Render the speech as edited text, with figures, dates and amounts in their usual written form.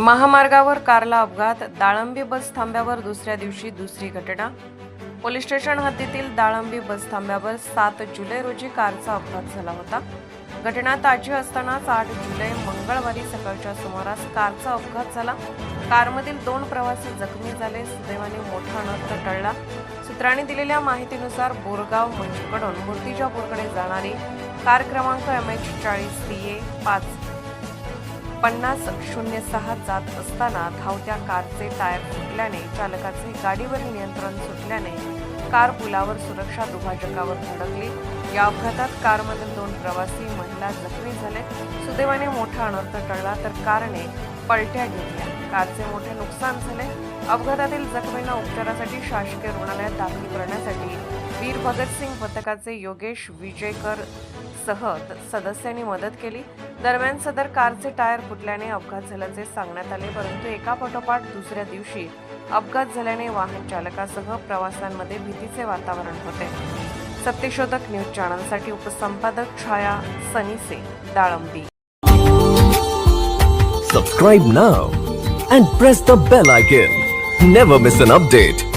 महामार्गावर कारला अपघात, दाळंबी बस थांब्यावर दुसऱ्या दिवशी दुसरी घटना। पोलीस स्टेशन हद्दीतील दाळंबी बस थांब्यावर 7 जुलै रोजी कारचा अपघात झाला होता। घटना ताजी असतानाच 8 जुलै मंगळवारी सकाळच्या सुमारास कारचा अपघात झाला। कारमधील 2 प्रवासी जखमी झाले। सुदैवाने मोठा अनर्थ टळला। सूत्रांनी दिलेल्या माहितीनुसार बोरगाव मंचकडून मूर्तिजापूरकडे जाणारी कार क्रमांक MH40 TA 5006 जात असताना धावत्या कारचे टायर फुटल्याने चालकाचे गाडीवरील नियंत्रण सुटल्याने कार पुलावर सुरक्षा दुभाजकावर धडकली। या अपघातात कारमधील 2 प्रवासी महिला जखमी झाले। सुदैवाने मोठा अनर्थ टळला तर कारने पलट्या घेतल्या। कारचे मोठे नुकसान झाले। अपघातातील जखमींना उपचारासाठी शासकीय रुग्णालयात दाखल करण्यासाठी वीर भगतसिंग पथकाचे योगेश विजयकर सह सदस्यांनी मदत केली। दरम्यान सदर कारचे टायर फुटल्याने अपघात झाल्याचे सांगण्यात आले, परंतु एकापाठोपाठ दुसऱ्या दिवशी अपघात झाल्याने वाहन चालकासह प्रवाशांमध्ये भीतीचे वातावरण होते। सत्यशोधक न्यूज चॅनलसाठी उपसंपादक Chhaya Sanise, Dalambi. Subscribe now and press the bell icon. Never miss an update.